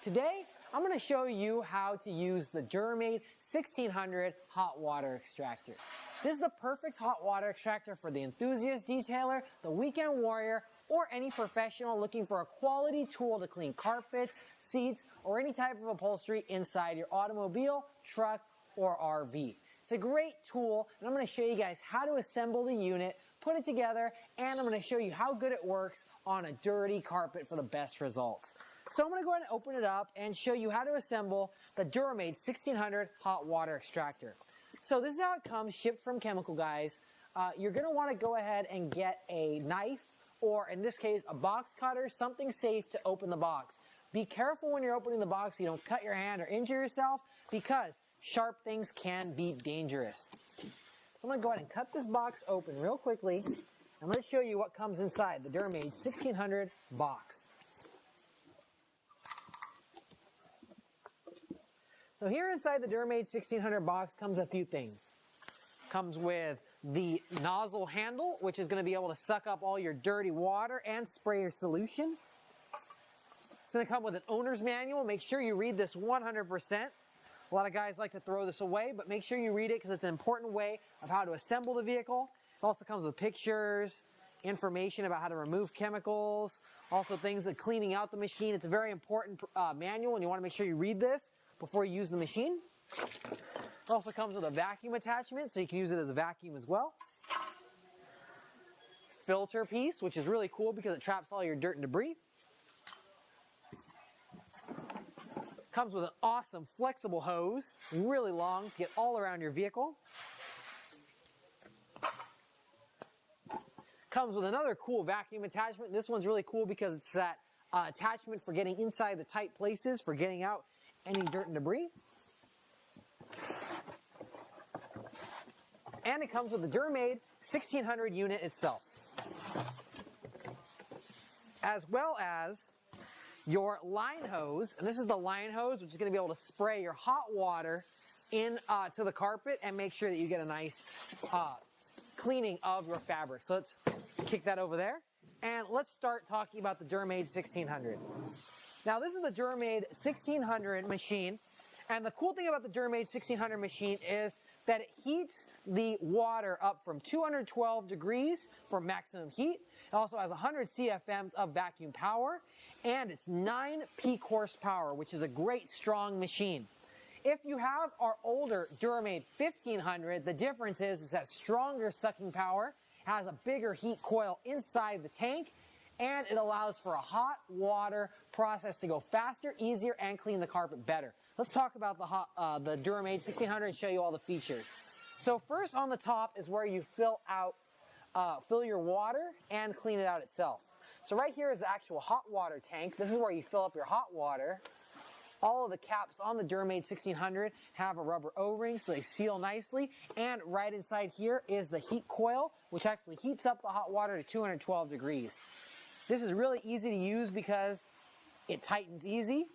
Today, I'm going to show you how to use the Durrmaid 1600 hot water extractor. This is the perfect hot water extractor for the enthusiast detailer, the weekend warrior, or any professional looking for a quality tool to clean carpets, seats, or any type of upholstery inside your automobile, truck, or RV. It's a great tool, and I'm going to show you guys how to assemble the unit, put it together, and I'm going to show you how good it works on a dirty carpet for the best results. So I'm going to go ahead and open it up and show you how to assemble the Durrmaid 1600 hot water extractor. So this is how it comes, shipped from Chemical Guys. You're going to want to go ahead and get a knife, or in this case, a box cutter, something safe to open the box. Be careful when you're opening the box so you don't cut your hand or injure yourself, because sharp things can be dangerous. So I'm going to go ahead and cut this box open real quickly. I'm going to show you what comes inside the Durrmaid 1600 box. So here inside the Durrmaid 1600 box comes a few things. Comes with the nozzle handle, which is going to be able to suck up all your dirty water and spray your solution. It's going to come with an owner's manual. Make sure you read this 100%. A lot of guys like to throw this away, but make sure you read it because it's an important way of how to assemble the vehicle. It also comes with pictures, information about how to remove chemicals, also things like cleaning out the machine. It's a very important manual, and you want to make sure you read this before you use the machine. It also comes with a vacuum attachment, so you can use it as a vacuum as well. Filter piece, which is really cool because it traps all your dirt and debris. Comes with an awesome flexible hose, really long to get all around your vehicle. Comes with another cool vacuum attachment. This one's really cool because it's that attachment for getting inside the tight places, for getting out any dirt and debris. And it comes with the Durrmaid 1600 unit itself, as well as your line hose. And this is the line hose, which is going to be able to spray your hot water in to the carpet and make sure that you get a nice cleaning of your fabric. So let's kick that over there, and let's start talking about the Durrmaid 1600. Now, this is the Durrmaid 1600 machine, and the cool thing about the Durrmaid 1600 machine is that it heats the water up from 212 degrees for maximum heat. It also has 100 CFMs of vacuum power, and it's 9 peak horsepower, which is a great, strong machine. If you have our older Durrmaid 1500, the difference is it has stronger sucking power, has a bigger heat coil inside the tank, and it allows for a hot water process to go faster, easier, and clean the carpet better. Let's talk about the Durrmaid 1600 and show you all the features. So first on the top is where you fill your water and clean it out itself. So right here is the actual hot water tank. This is where you fill up your hot water. All of the caps on the Durrmaid 1600 have a rubber O-ring, so they seal nicely. And right inside here is the heat coil, which actually heats up the hot water to 212 degrees. This is really easy to use because it tightens easy,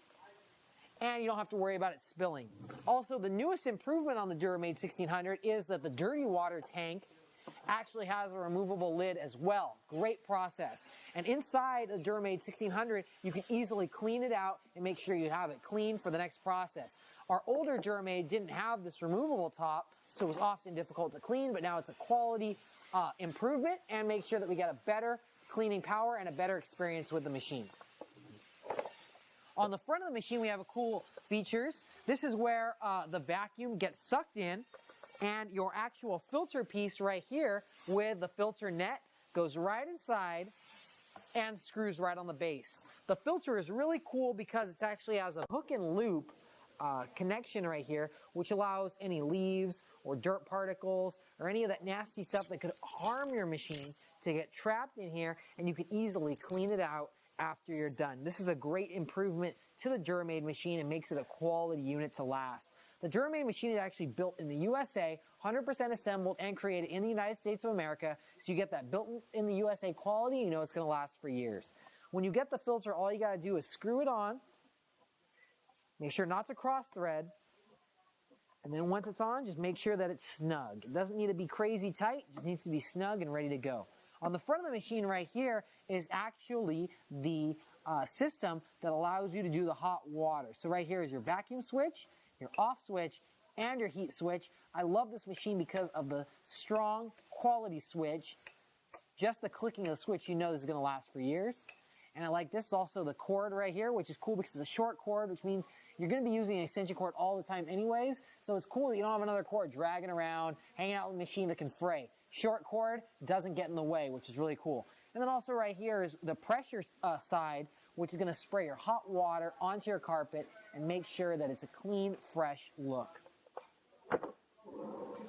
and you don't have to worry about it spilling. Also, the newest improvement on the Durrmaid 1600 is that the dirty water tank actually has a removable lid as well. Great process. And inside the Durrmaid 1600, you can easily clean it out and make sure you have it clean for the next process. Our older Durrmaid didn't have this removable top, so it was often difficult to clean, but now it's a quality improvement, and make sure that we get a better cleaning power and a better experience with the machine. On the front of the machine, we have cool features. This is where the vacuum gets sucked in, and your actual filter piece right here with the filter net goes right inside and screws right on the base. The filter is really cool because it actually has a hook and loop connection right here, which allows any leaves or dirt particles or any of that nasty stuff that could harm your machine to get trapped in here, and you can easily clean it out after you're done. This is a great improvement to the Durrmaid machine and makes it a quality unit to last. The Durrmaid machine is actually built in the USA, 100% assembled and created in the United States of America, so you get that built in the USA quality, you know it's going to last for years. When you get the filter, all you got to do is screw it on, make sure not to cross thread, and then once it's on, just make sure that it's snug. It doesn't need to be crazy tight, it just needs to be snug and ready to go. On the front of the machine right here is actually the system that allows you to do the hot water. So right here is your vacuum switch, your off switch, and your heat switch. I love this machine because of the strong quality switch. Just the clicking of the switch, you know this is going to last for years. And I like this also the cord right here, which is cool because it's a short cord, which means you're going to be using an extension cord all the time anyways. So it's cool that you don't have another cord dragging around, hanging out with a machine that can fray. Short cord doesn't get in the way, which is really cool. And then also right here is the pressure side, which is going to spray your hot water onto your carpet and make sure that it's a clean, fresh look.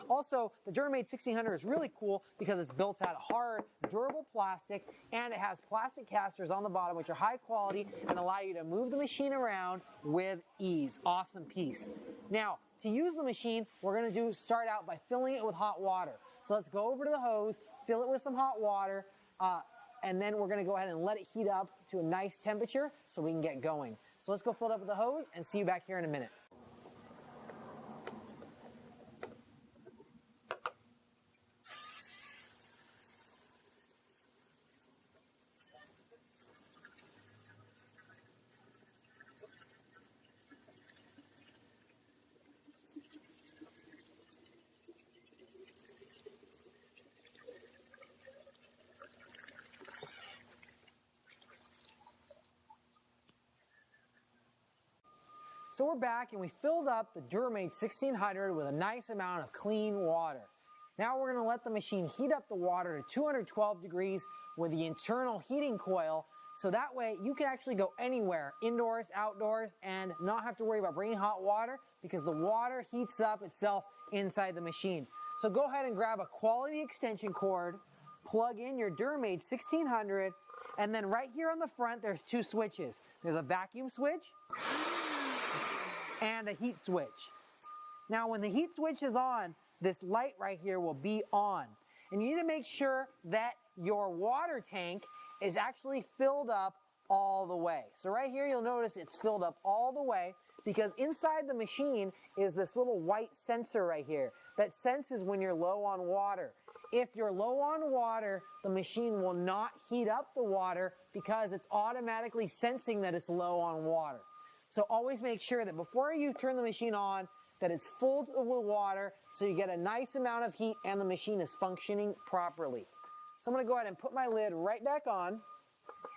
Also, the Durrmaid 1600 is really cool because it's built out of hard, durable plastic, and it has plastic casters on the bottom, which are high quality and allow you to move the machine around with ease. Awesome piece. Now, to use the machine, we're going to start out by filling it with hot water. So let's go over to the hose, fill it with some hot water, and then we're going to go ahead and let it heat up to a nice temperature so we can get going. So let's go fill it up with the hose and see you back here in a minute. So we're back and we filled up the Durrmaid 1600 with a nice amount of clean water. Now we're going to let the machine heat up the water to 212 degrees with the internal heating coil, so that way you can actually go anywhere, indoors, outdoors, and not have to worry about bringing hot water because the water heats up itself inside the machine. So go ahead and grab a quality extension cord, plug in your Durrmaid 1600, and then right here on the front there's two switches. There's a vacuum switch and a heat switch. Now when the heat switch is on, this light right here will be on. And you need to make sure that your water tank is actually filled up all the way. So right here you'll notice it's filled up all the way because inside the machine is this little white sensor right here that senses when you're low on water. If you're low on water, the machine will not heat up the water because it's automatically sensing that it's low on water. So always make sure that before you turn the machine on, that it's full with water so you get a nice amount of heat and the machine is functioning properly. So I'm going to go ahead and put my lid right back on.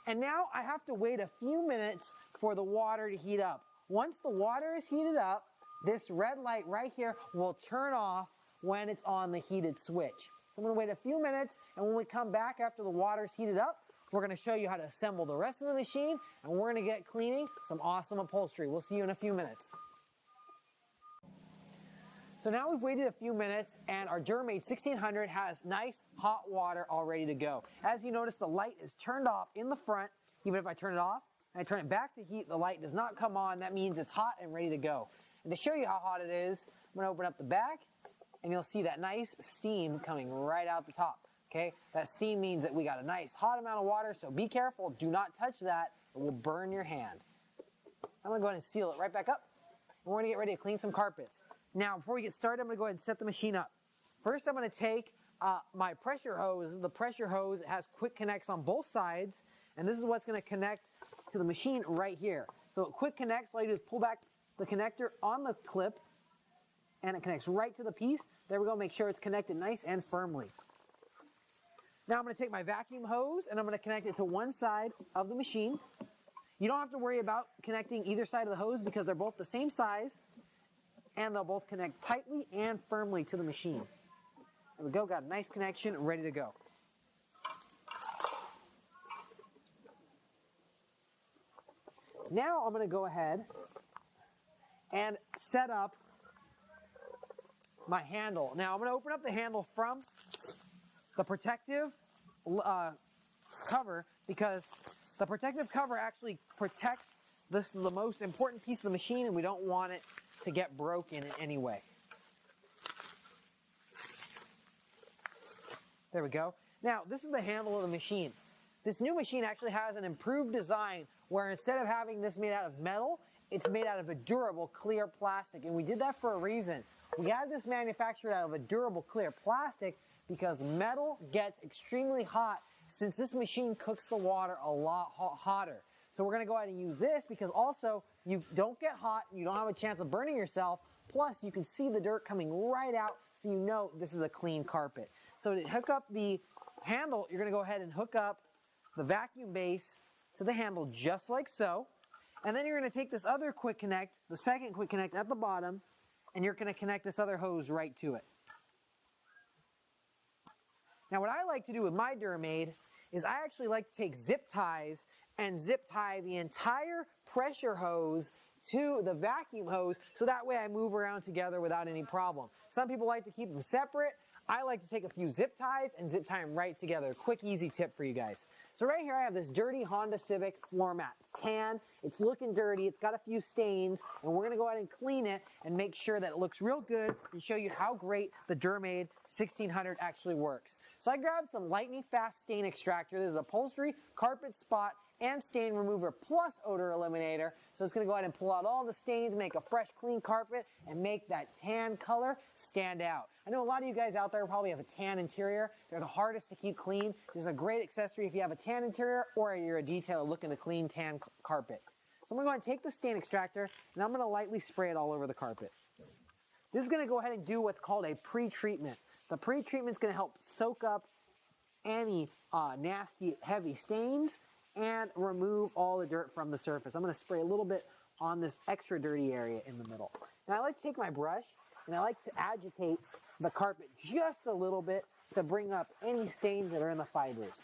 And now I have to wait a few minutes for the water to heat up. Once the water is heated up, this red light right here will turn off when it's on the heated switch. So I'm going to wait a few minutes, and when we come back after the water's heated up, we're going to show you how to assemble the rest of the machine, and we're going to get cleaning some awesome upholstery. We'll see you in a few minutes. So now we've waited a few minutes, and our Durrmaid 1600 has nice hot water all ready to go. As you notice, the light is turned off in the front. Even if I turn it off and I turn it back to heat, the light does not come on. That means it's hot and ready to go. And to show you how hot it is, I'm going to open up the back, and you'll see that nice steam coming right out the top. Okay, that steam means that we got a nice hot amount of water, so be careful. Do not touch that. It will burn your hand. I'm going to go ahead and seal it right back up. And we're going to get ready to clean some carpets. Now, before we get started, I'm going to go ahead and set the machine up. First, I'm going to take my pressure hose. This is the pressure hose. It has quick connects on both sides, and this is what's going to connect to the machine right here. So quick connects, all you do is pull back the connector on the clip, and it connects right to the piece. There we go. Make sure it's connected nice and firmly. Now I'm going to take my vacuum hose and I'm going to connect it to one side of the machine. You don't have to worry about connecting either side of the hose because they're both the same size and they'll both connect tightly and firmly to the machine. There we go, got a nice connection, ready to go. Now I'm going to go ahead and set up my handle. Now I'm going to open up the handle from the protective cover because the protective cover actually protects this, the most important piece of the machine, and we don't want it to get broken in any way. There we go. Now this is the handle of the machine. This new machine actually has an improved design where instead of having this made out of metal, it's made out of a durable clear plastic, and we did that for a reason. We had this manufactured out of a durable clear plastic because metal gets extremely hot since this machine cooks the water a lot hotter. So we're gonna go ahead and use this because also you don't get hot, you don't have a chance of burning yourself, plus you can see the dirt coming right out so you know this is a clean carpet. So to hook up the handle, you're gonna go ahead and hook up the vacuum base to the handle just like so. And then you're gonna take this other quick connect, the second quick connect at the bottom, and you're gonna connect this other hose right to it. Now what I like to do with my Durrmaid is I actually like to take zip ties and zip tie the entire pressure hose to the vacuum hose so that way I move around together without any problem. Some people like to keep them separate. I like to take a few zip ties and zip tie them right together. Quick, easy tip for you guys. So right here I have this dirty Honda Civic floor mat. Tan, it's looking dirty, it's got a few stains, and we're gonna go ahead and clean it and make sure that it looks real good and show you how great the Durrmaid 1600 actually works. So I grabbed some lightning fast stain extractor. This is upholstery, carpet spot, and stain remover plus odor eliminator. So it's gonna go ahead and pull out all the stains, make a fresh clean carpet, and make that tan color stand out. I know a lot of you guys out there probably have a tan interior. They're the hardest to keep clean. This is a great accessory if you have a tan interior or you're a detailer looking to clean tan carpet. So I'm gonna go ahead and take the stain extractor and I'm gonna lightly spray it all over the carpet. This is gonna go ahead and do what's called a pre-treatment. The pre-treatment is gonna help soak up any nasty, heavy stains and remove all the dirt from the surface. I'm gonna spray a little bit on this extra dirty area in the middle. And I like to take my brush and I like to agitate the carpet just a little bit to bring up any stains that are in the fibers.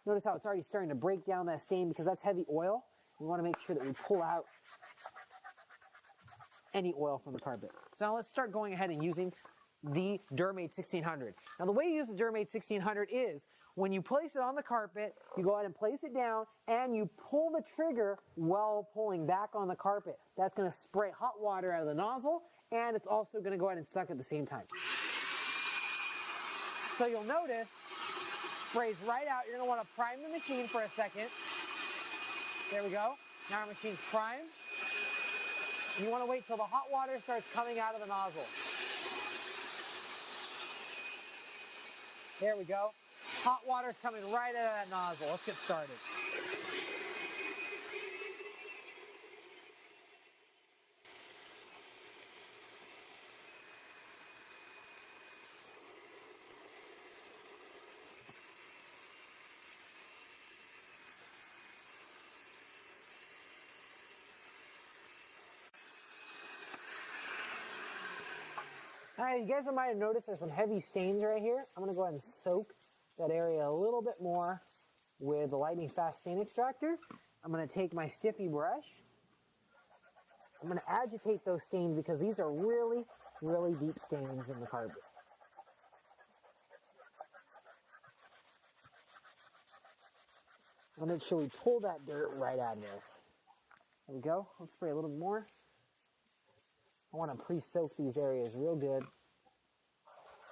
Notice how it's already starting to break down that stain because that's heavy oil. We want to make sure that we pull out any oil from the carpet. So now let's start going ahead and using the Durrmaid 1600. Now the way you use the Durrmaid 1600 is when you place it on the carpet, you go ahead and place it down and you pull the trigger while pulling back on the carpet. That's going to spray hot water out of the nozzle and it's also going to go ahead and suck at the same time. So you'll notice sprays right out. You're going to want to prime the machine for a second. There we go. Now our machine's primed. You want to wait till the hot water starts coming out of the nozzle. There we go. Hot water's coming right out of that nozzle. Let's get started. All right, you guys might have noticed there's some heavy stains right here. I'm going to go ahead and soak that area a little bit more with the lightning fast stain extractor. I'm going to take my stiffy brush. I'm going to agitate those stains because these are really, really deep stains in the carpet. I'll make sure we pull that dirt right out of there. There we go. Let's spray a little more. I want to pre-soak these areas real good.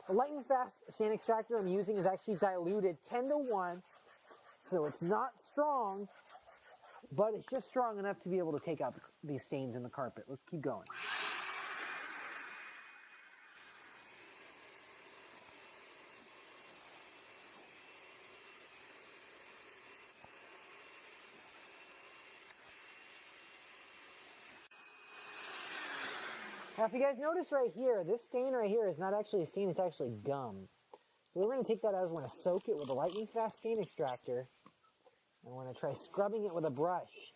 The lightning fast sand extractor I'm using is actually diluted 10-to-1, so it's not strong, but it's just strong enough to be able to take out these stains in the carpet. Let's keep going. Now, if you guys notice right here, this stain right here is not actually a stain, it's actually gum. So we're going to take that as we're going to soak it with a lightning fast stain extractor. And we're going to try scrubbing it with a brush.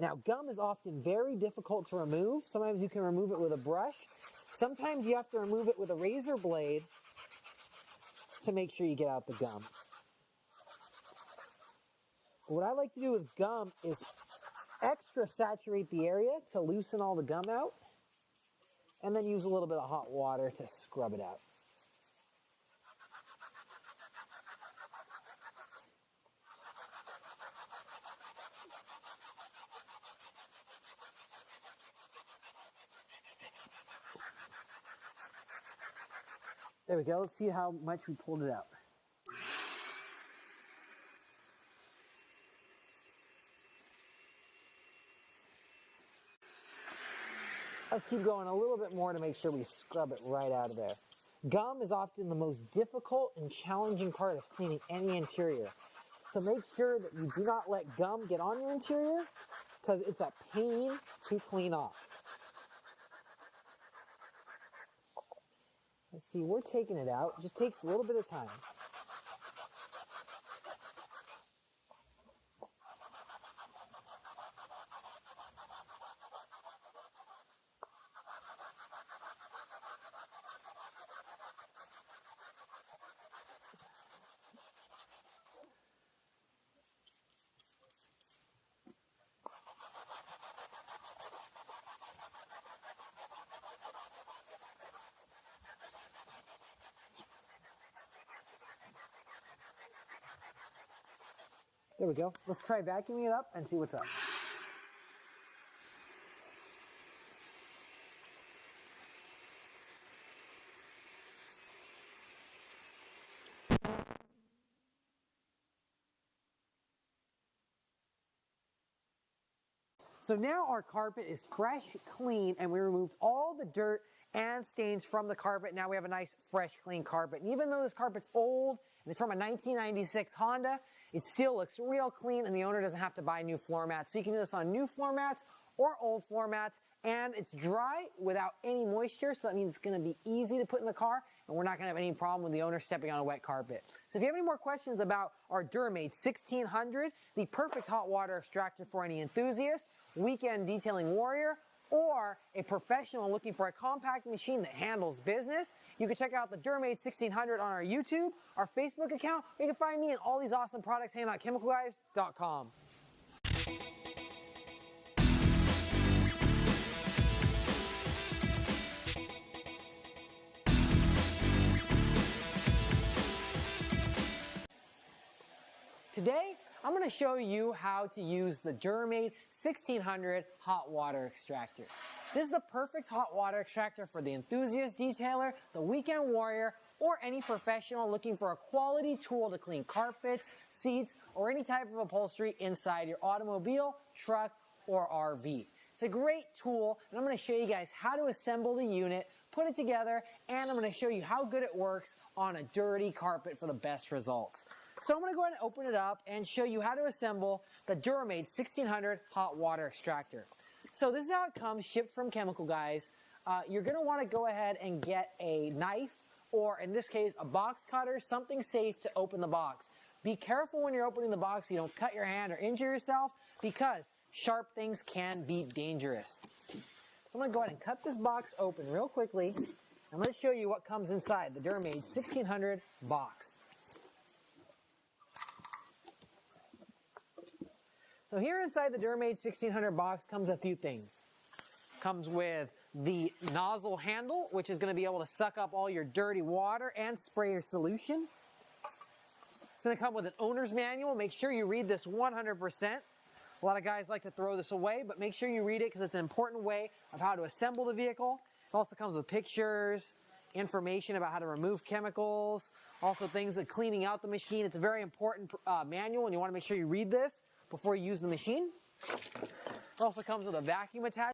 Now, gum is often very difficult to remove. Sometimes you can remove it with a brush. Sometimes you have to remove it with a razor blade to make sure you get out the gum. What I like to do with gum is extra saturate the area to loosen all the gum out, and then use a little bit of hot water to scrub it out. There we go. Let's see how much we pulled it out. Let's keep going a little bit more to make sure we scrub it right out of there. Gum is often the most difficult and challenging part of cleaning any interior. So make sure that you do not let gum get on your interior because it's a pain to clean off. Let's see, we're taking it out. It just takes a little bit of time. There we go. Let's try vacuuming it up and see what's up. So now our carpet is fresh, clean, and we removed all the dirt and stains from the carpet. Now we have a nice, fresh, clean carpet. And even though this carpet's old, and it's from a 1996 Honda, it still looks real clean, and the owner doesn't have to buy new floor mats. So you can do this on new floor mats or old floor mats, and it's dry without any moisture, so that means it's going to be easy to put in the car, and we're not going to have any problem with the owner stepping on a wet carpet. So if you have any more questions about our Durrmaid 1600, the perfect hot water extractor for any enthusiast, weekend detailing warrior, or a professional looking for a compact machine that handles business, you can check out the Durrmaid 1600 on our YouTube, our Facebook account, or you can find me and all these awesome products hanging out at chemicalguys.com. Today, I'm going to show you how to use the Durrmaid 1600 hot water extractor. This is the perfect hot water extractor for the enthusiast detailer, the weekend warrior, or any professional looking for a quality tool to clean carpets, seats, or any type of upholstery inside your automobile, truck, or RV. It's a great tool, and I'm going to show you guys how to assemble the unit, put it together, and I'm going to show you how good it works on a dirty carpet for the best results. So I'm going to go ahead and open it up and show you how to assemble the Durrmaid 1600 hot water extractor. So this is how it comes, shipped from Chemical Guys. You're going to want to go ahead and get a knife, or in this case, a box cutter, something safe to open the box. Be careful when you're opening the box so you don't cut your hand or injure yourself, because sharp things can be dangerous. So I'm going to go ahead and cut this box open real quickly. I'm going to show you what comes inside the Durrmaid 1600 box. So here inside the Durrmaid 1600 box comes a few things. Comes with the nozzle handle, which is going to be able to suck up all your dirty water and spray your solution. It's going to come with an owner's manual. Make sure you read this 100%. A lot of guys like to throw this away, but make sure you read it because it's an important way of how to assemble the vehicle. It also comes with pictures, information about how to remove chemicals, also things like cleaning out the machine. It's a very important manual, and you want to make sure you read this before you use the machine. It also comes with a vacuum attachment.